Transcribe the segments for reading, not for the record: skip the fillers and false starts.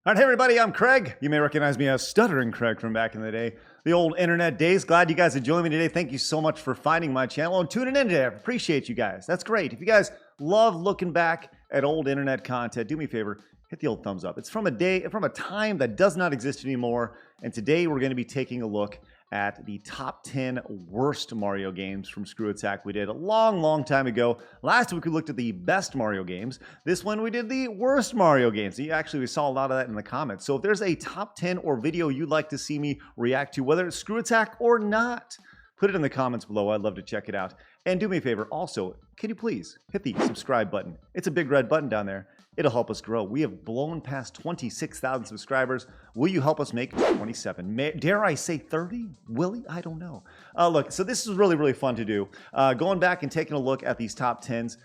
All right, hey everybody, I'm Craig. You may recognize me as Stuttering Craig from back in the day, the old internet days. Glad you guys are joining me today. Thank you so much for finding my channel and tuning in today. I appreciate you guys. That's great. If you guys love looking back at old internet content, do me a favor, hit the old thumbs up. It's from a time that does not exist anymore. And today we're going to be taking a look at the top 10 worst Mario games from ScrewAttack we did a long time ago. Last week we looked at the best Mario games. This one we did the worst Mario games. We saw a lot of that in the comments. So if there's a top 10 or video you'd like to see me react to, whether it's ScrewAttack or not, put it in the comments below. I'd love to check it out. And do me a favor, also, can you please hit the subscribe button? It's a big red button down there. It'll help us grow. We have blown past 26,000 subscribers. Will you help us make 27? Dare I say 30? Will he? I don't know. Look, so this is really fun to do. Going back and taking a look at these top 10s.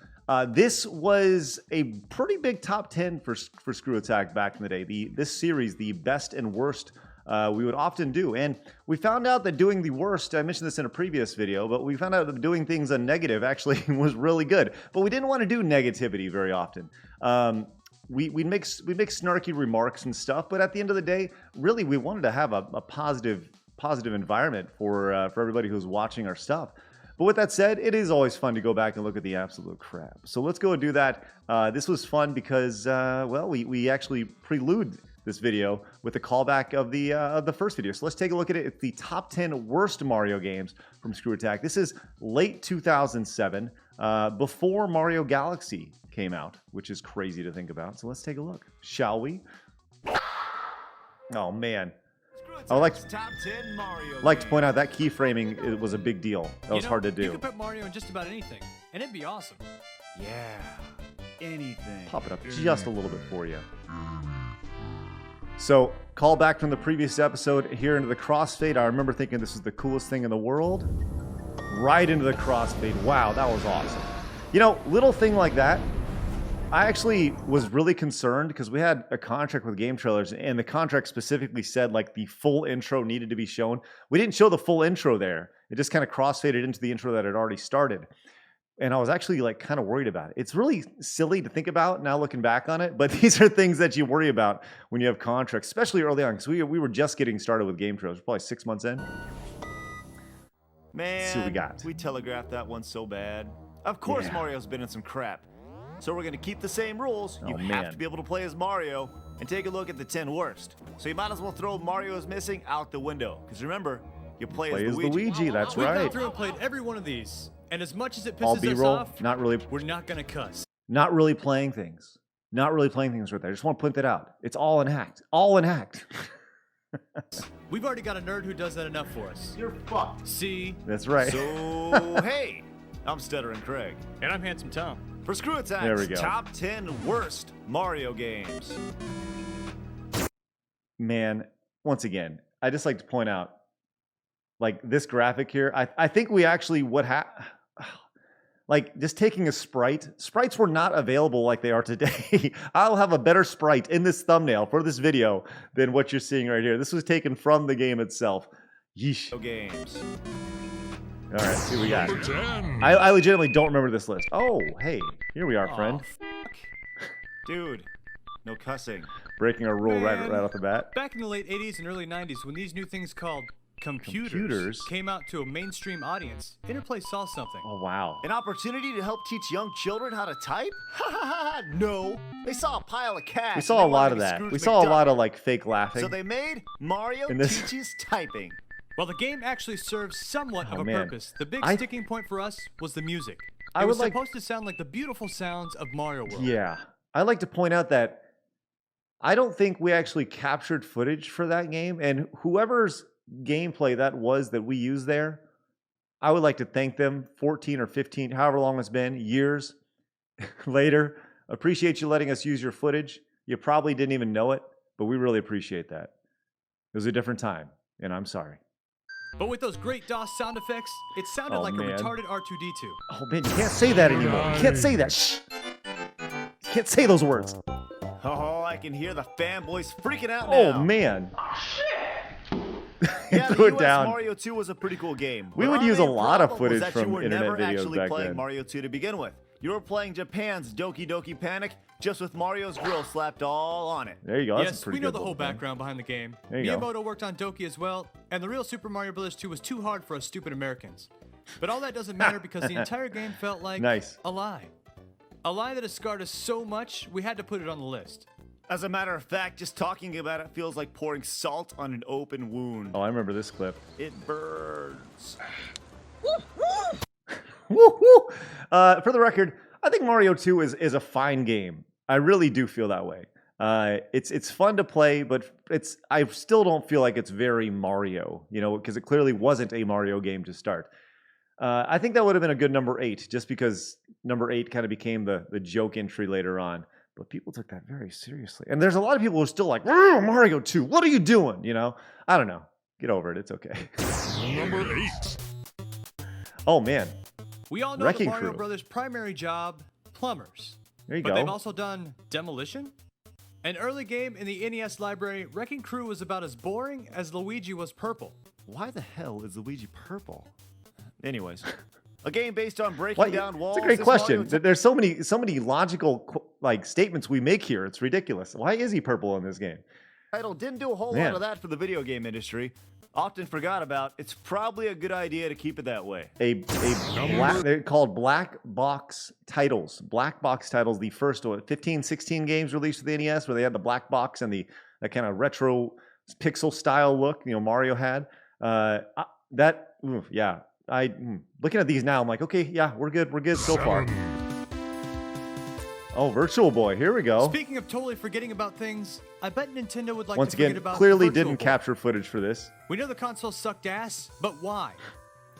This was a pretty big top 10 for ScrewAttack back in the day. This series, the best and worst, we would often do. And we found out that doing the worst, I mentioned this in a previous video, but we found out that doing things on negative actually was really good. But we didn't want to do negativity very often. We'd make snarky remarks and stuff, but at the end of the day, really we wanted to have a positive environment for everybody who's watching our stuff. But with that said, it is always fun to go back and look at the absolute crap. So let's go and do that. This was fun because, well, we actually prelude this video with a callback of the first video. So let's take a look at it. It's the top 10 worst Mario games from ScrewAttack. This is late 2007, before Mario Galaxy came out, which is crazy to think about. So let's take a look, shall we? Oh man. I would like to point out that keyframing was a big deal. That was hard to do. You could put Mario in just about anything, and it'd be awesome. Yeah, anything. Pop it up just a little bit for you. So, call back from the previous episode here into the crossfade. I remember thinking this was the coolest thing in the world. Right into the crossfade. Wow, that was awesome. You know, little thing like that, I actually was really concerned because we had a contract with Game Trailers and the contract specifically said like the full intro needed to be shown. We didn't show the full intro there. It just kind of crossfaded into the intro that had already started. And I was actually like kind of worried about it. It's really silly to think about now looking back on it, but these are things that you worry about when you have contracts, especially early on, because we were just getting started with Game Trailers, probably 6 months in. Man, let's see what we got. We telegraphed that one so bad. Of course Mario's been in some crap. So we're going to keep the same rules. You have to be able to play as Mario and take a look at the 10 worst. So you might as well throw Mario's missing out the window. Because remember, you play as Luigi. That's right. We've gone through and played every one of these. And as much as it pisses us off, not really. We're not going to cuss. Not really playing things. Not really playing things right there. I just want to point that out. It's all an act. All an act. We've already got a nerd who does that enough for us. You're fucked. See? That's right. So, hey, I'm Stuttering Craig. And I'm Handsome Tom. For ScrewAttack's top 10 worst Mario games. Man, once again, I just like to point out, like this graphic here, I think we actually would have, like just taking a sprite. Sprites were not available like they are today. I'll have a better sprite in this thumbnail for this video than what you're seeing right here. This was taken from the game itself. Yeesh. Games. All right, see what we got. I legitimately don't remember this list. Oh, hey, here we are, friend. Dude, no cussing. Breaking our rule right off the bat. Back in the late 80s and early 90s, when these new things called computers came out to a mainstream audience, Interplay saw something. Oh, wow. An opportunity to help teach young children how to type? No. They saw a pile of cash. We saw a lot of that. We saw a lot of like fake laughing. So they made Mario Teaches Typing. Well, the game actually serves somewhat of a purpose. The big sticking point for us was the music. It was supposed to sound like the beautiful sounds of Mario World. Yeah. I'd like to point out that I don't think we actually captured footage for that game, and whoever's gameplay that was that we used there, I would like to thank them 14 or 15, however long it's been, years later. Appreciate you letting us use your footage. You probably didn't even know it, but we really appreciate that. It was a different time, and I'm sorry. But with those great DOS sound effects, it sounded like a retarded R2-D2. Oh man, you can't say that anymore. You can't say that. Shh. You can't say those words. Oh, I can hear the fanboys freaking out now. Oh man. Oh shit. Yeah, the US down. Mario 2 was a pretty cool game. We would use a lot of footage from internet videos back then. You were never actually playing Mario 2 to begin with. You were playing Japan's Doki Doki Panic just with Mario's grill slapped all on it. There you go. That's yes, a pretty we know good the whole little thing. background behind the game. There you go. Miyamoto worked on Doki as well, and the real Super Mario Bros. 2 was too hard for us stupid Americans. But all that doesn't matter because the entire game felt like a lie. A lie that has scarred us so much, we had to put it on the list. As a matter of fact, just talking about it feels like pouring salt on an open wound. Oh, I remember this clip. It burns. Woo-hoo! For the record, I think Mario 2 is a fine game. I really do feel that way. It's fun to play, but I still don't feel like it's very Mario, you know, because it clearly wasn't a Mario game to start. I think that would have been a good number 8, just because number 8 kind of became the joke entry later on. But people took that very seriously. And there's a lot of people who are still like, Mario 2, what are you doing? You know, I don't know. Get over it. It's okay. Number 8. Oh, man. We all know the Mario Brothers' primary job, plumbers. There you but go. they've also done demolition. An early game in the NES library, Wrecking Crew was about as boring as Luigi was purple. Why the hell is Luigi purple? Anyways, a game based on breaking down walls. It's a great question. There's so many logical statements we make here. It's ridiculous. Why is he purple in this game? Title didn't do a whole lot of that for the video game industry. Often forgot about. It's probably a good idea to keep it that way. They're called black box titles. Black box titles. The first 15, 16 games released for the NES, where they had the black box and that kind of retro pixel style look. You know, Mario had yeah. Looking at these now, I'm like, okay, yeah, we're good so far. Oh, Virtual Boy, here we go. Speaking of totally forgetting about things, I bet Nintendo would like Once to again, forget about clearly Virtual didn't Boy. capture footage for this. We know the console sucked ass, but why?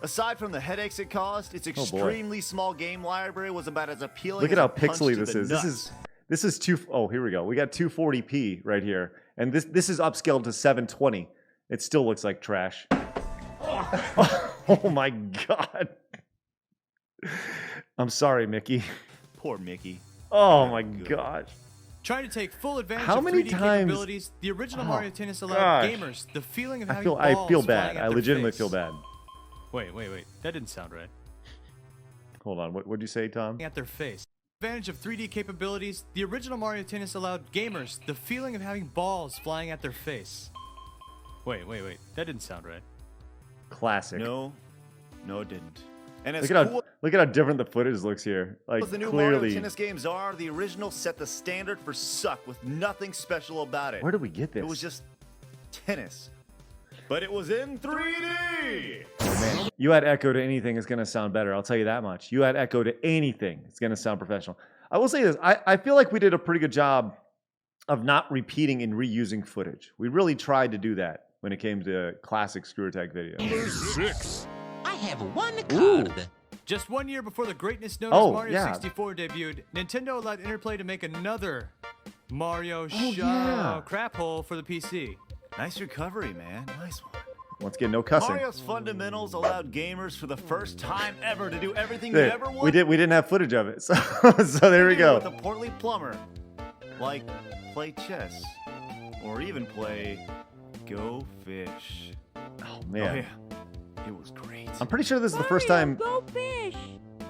Aside from the headaches it caused, its extremely small game library was about as appealing. Look as at how a punch pixely to this the is. nuts. This is here we go. We got 240p right here, and this is upscaled to 720. It still looks like trash. Oh my god. I'm sorry, Mickey. Poor Mickey. Oh my gosh. Trying to take full advantage How of many 3D times- capabilities, the original Mario Tennis allowed gosh. gamers the feeling of having I balls feel flying bad. at I their legitimately face. feel bad. Wait. That didn't sound right. Hold on. What'd you say, Tom? At their face. Advantage of 3D capabilities, the original Mario Tennis allowed gamers the feeling of having balls flying at their face. Wait. That didn't sound right. Classic. No, it didn't. And Look at how different the footage looks here. Like as the new Mario clearly. Tennis games are, the original set the standard for suck with nothing special about it. Where did we get this? It was just tennis. But it was in 3D! Oh man, you add echo to anything, it's gonna sound better. I'll tell you that much. You add echo to anything, it's gonna sound professional. I will say this: I feel like we did a pretty good job of not repeating and reusing footage. We really tried to do that when it came to classic ScrewAttack videos. Number 6. I have one card. Just 1 year before the greatness known Oh, as Mario yeah. 64 debuted, Nintendo allowed Interplay to make another Mario yeah. crap hole for the PC. Nice recovery, man. Nice one. Once again, no cussing. Mario's fundamentals allowed gamers for the first time ever to do everything There, you ever wanted. we didn't have footage of it, so there we go. With a portly plumber, like play chess, or even play Go Fish. Oh man, Oh yeah, it was great. I'm pretty sure this is the first time. Go fish!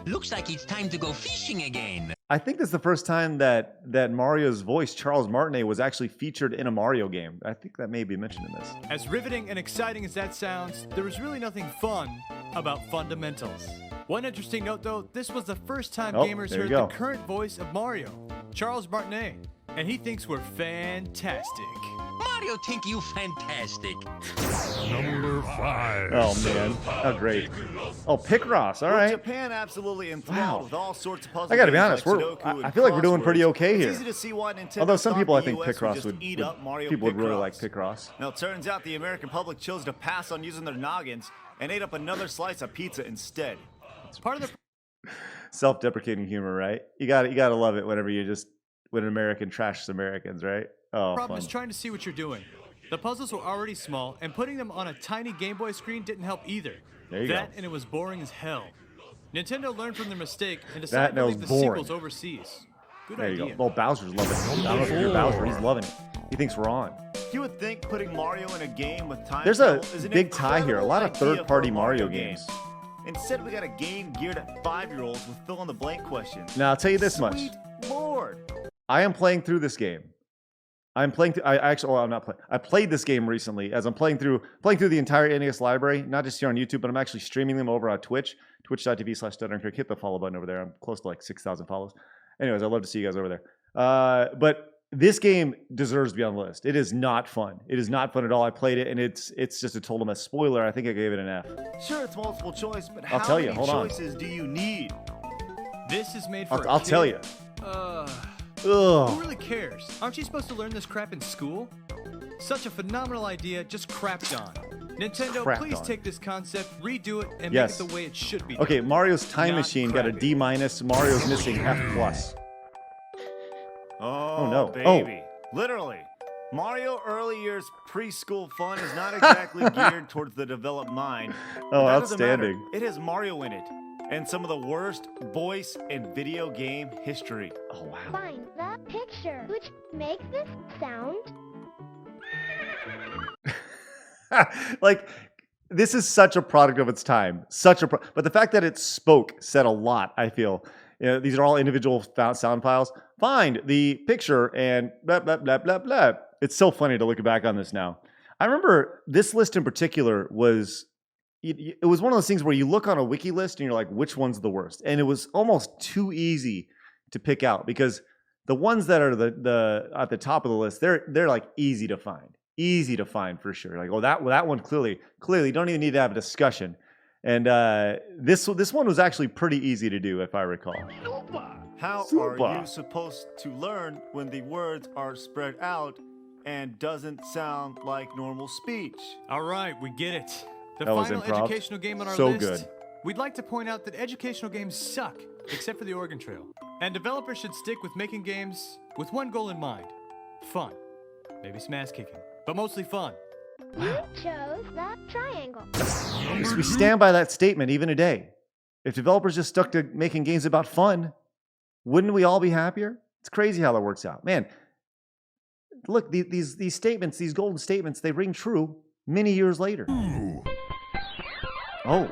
Looks like it's time to go fishing again. I think this is the first time that Mario's voice, Charles Martinet, was actually featured in a Mario game. I think that may be mentioned in this. As riveting and exciting as that sounds, there was really nothing fun about fundamentals. One interesting note though, this was the first time gamers there you heard go. the current voice of Mario, Charles Martinet, and he thinks we're fantastic. Mario think you fantastic. Number 5. Oh man, how great! Oh, Picross, all With right. Japan absolutely enthralled Wow. with all sorts of puzzle I gotta be games honest, like we're- Sudoku I and feel like we're doing pretty crosswords. okay here. It's easy to see why Nintendo Although some thought people I the think US Picross just would eat up Mario people would really Picross. like Picross. Now it turns out the American public chose to pass on using their noggins and ate up another slice of pizza instead. Part of the Self-deprecating humor, right? You gotta love it whenever when an American trashes Americans, right? Oh, problem fun. is trying to see what you're doing. The puzzles were already small, and putting them on a tiny Game Boy screen didn't help either. There you that go. and it was boring as hell. Nintendo learned from their mistake and That decided to was leave the boring. sequels overseas. Good There you idea. go. Well, Bowser's loving it. I don't know if you hear Bowser, he's loving it. He thinks we're on. You would think putting Mario in a game with time There's a travel is an big tie here. A lot of incredible idea third-party for a Mario game. games. Instead, we got a game geared at 5-year-olds with fill-in-the-blank questions. Now, I'll tell you this much. Sweet Lord. I am playing through this game. I'm playing. I'm not playing. I played this game recently as I'm playing through the entire NES library, not just here on YouTube, but I'm actually streaming them over on Twitch, twitch.tv/stutteringcraig. Hit the follow button over there. I'm close to like 6,000 follows. Anyways, I'd love to see you guys over there. But this game deserves to be on the list. It is not fun. It is not fun at all. I played it, and it's just a total mess. Spoiler, I think I gave it an F. Sure, it's multiple choice, but I'll tell you. many Hold on. choices do you need? This is made for I'll tell you. Who really cares? Aren't you supposed to learn this crap in school? Such a phenomenal idea, just crapped on. Nintendo, please take this concept, redo it, and make it the way it should be done. Okay, Mario's Time Machine got a D-. Mario's missing F+. Oh no. Baby. Literally. Mario early years preschool fun is not exactly geared towards the developed mind. Oh, outstanding. It has Mario in it. And some of the worst voice in video game history. Oh, wow. Find the picture, which makes this sound. Like, this is such a product of its time. But the fact that it spoke said a lot, I feel. You know, these are all individual sound files. Find the picture and blah, blah, blah, blah, blah. It's so funny to look back on this now. I remember this list in particular was... It was one of those things where you look on a wiki list and you're like, which one's the worst? And it was almost too easy to pick out because the ones that are the at the top of the list, they're like easy to find for sure. Like, oh, that one clearly don't even need to have a discussion. And this one was actually pretty easy to do, if I recall. How are you supposed to learn when the words are spread out and doesn't sound like normal speech? All right, we get it. The That was final improv. educational game on our So list. good. We'd like to point out that educational games suck, except for the Oregon Trail. And developers should stick with making games with one goal in mind. Fun. Maybe some ass kicking. But mostly fun. You chose the triangle. We stand by that statement even today. If developers just stuck to making games about fun, wouldn't we all be happier? It's crazy how that works out. Man, look, these statements, these golden statements, they ring true many years later. Oh,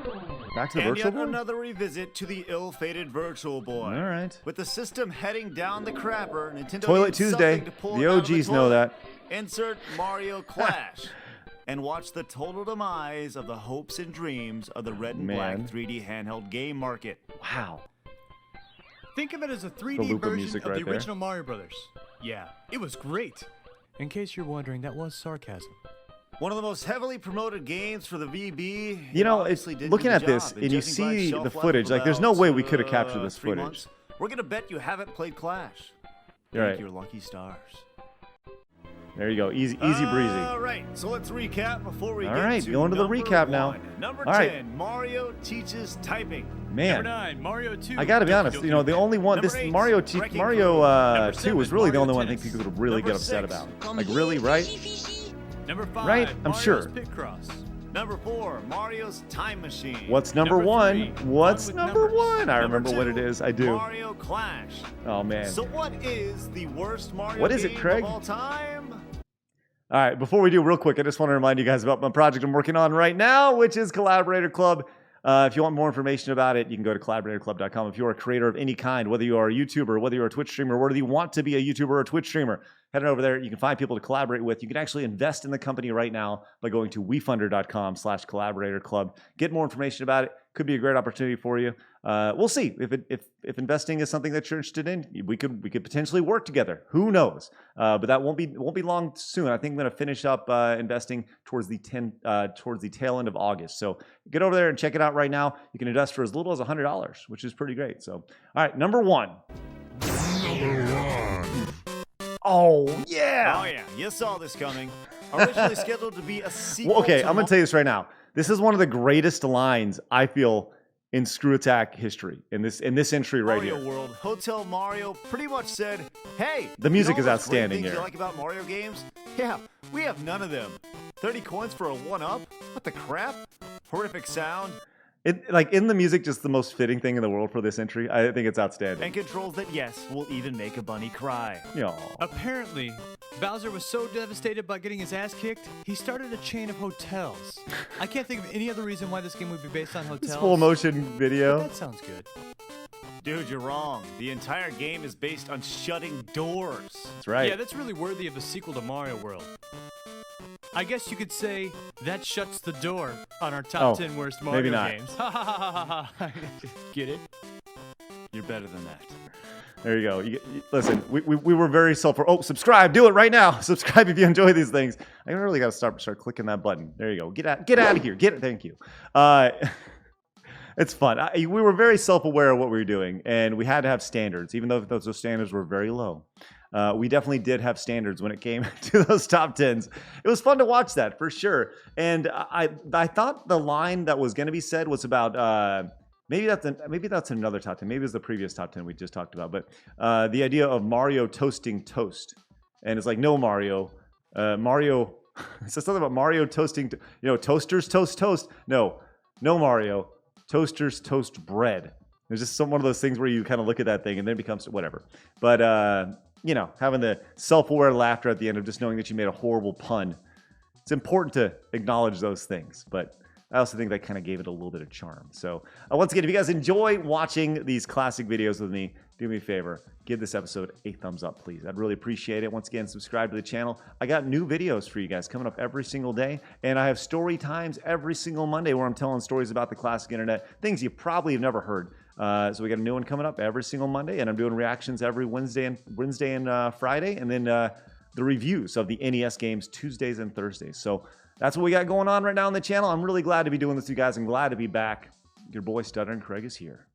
back to the And Virtual yet Boy? another revisit to the ill-fated Virtual Boy. All right. With the system heading down the crapper, Nintendo Toilet needs Tuesday. something to pull The it out of OGs the know toilet. that. Insert Mario Clash. And watch the total demise of the hopes and dreams of the red and black 3D handheld game market. Wow. Think of it as a The 3D loop of version music of right the there. original Mario Brothers. Yeah, it was great. In case you're wondering, that was sarcasm. One of the most heavily promoted games for the VB. You know, it's, looking at this, and you see the footage, like, there's no way we could have captured this 3 footage. months, we're going to bet you haven't played Clash. You're Thank right. your lucky stars. There you go. Easy breezy. All right, so let's recap before we All get right, to going to the number recap now. 1. Number All 10, right. Mario teaches typing. Number Man, 9, Mario 2. I gotta be honest, you know, the only one, this Number 8, Mario Wrecking 2 Crew. 2 was really the Mario only one I Tennis. think people could really get Number upset 6, about. Like, really, right? Number 5, Right? I'm Mario's sure. Picross. Number 4, Mario's Time Machine. What's number Number 1? 3, What's Fun with number Numbers. 1? I Number remember what 2, it is. I do. Mario Clash. Oh, man. So what is the worst Mario What is it, game Craig? of all time? All right, before we do, real quick, I just want to remind you guys about my project I'm working on right now, which is Collaborator Club. If you want more information about it, you can go to collaboratorclub.com. If you're a creator of any kind, whether you are a YouTuber, whether you're a Twitch streamer, whether you want to be a YouTuber or a Twitch streamer, head on over there. You can find people to collaborate with. You can actually invest in the company right now by going to WeFunder.com/collaboratorclub. Get more information about it. Could be a great opportunity for you. We'll see if investing is something that you're interested in. We could potentially work together. Who knows? But that won't be long soon. I think I'm going to finish up investing towards the tail end of August. So get over there and check it out right now. You can invest for as little as $100, which is pretty great. So, all right, number 1. Number 1. Oh yeah. Oh yeah, you saw this coming. Originally scheduled to be a sequel. Well, okay, to I'm going to tell you this right now. This is one of the greatest lines I feel in ScrewAttack history in this entry right Mario here. World, Hotel Mario pretty much said, "Hey, The music you know is all those great outstanding things here. You like about Mario games? Yeah, we have none of them. 30 coins for a 1-up? What the crap? Horrific sound In the music, just the most fitting thing in the world for this entry. I think it's outstanding. and controls that yes will even make a bunny cry." Aw. Apparently, Bowser was so devastated by getting his ass kicked, he started a chain of hotels. I can't think of any other reason why this game would be based on hotels. This full motion but video. that sounds good. Dude, you're wrong. The entire game is based on shutting doors. That's right. Yeah, that's really worthy of a sequel to Mario World. I guess you could say that shuts the door on our top 10 worst Mario maybe not. games. Get it? You're better than that. There you go. Listen, we were very Oh, subscribe. Do it right now. Subscribe if you enjoy these things. I really got to start clicking that button. There you go. Get out of here. Thank you. It's fun. We were very self-aware of what we were doing, and we had to have standards, even though those standards were very low. We definitely did have standards when it came to those top 10s. It was fun to watch that, for sure. And I thought the line that was going to be said was about... Maybe that's another top 10. Maybe it was the previous top 10 we just talked about. But the idea of Mario toasting toast. And it's like, no, Mario. Mario... It says something about Mario toasting... toasters toast toast. No, Mario. Toasters toast bread. There's just one of those things where you kind of look at that thing and then it becomes whatever. But, having the self-aware laughter at the end of just knowing that you made a horrible pun. It's important to acknowledge those things. But I also think that kind of gave it a little bit of charm. So once again, if you guys enjoy watching these classic videos with me, do me a favor, give this episode a thumbs up, please. I'd really appreciate it. Once again, subscribe to the channel. I got new videos for you guys coming up every single day, and I have story times every single Monday where I'm telling stories about the classic internet, things you probably have never heard. So we got a new one coming up every single Monday, and I'm doing reactions every Wednesday and Friday, and then the reviews of the NES games Tuesdays and Thursdays. So that's what we got going on right now on the channel. I'm really glad to be doing this, you guys. I'm glad to be back. Your boy Stuttering Craig is here.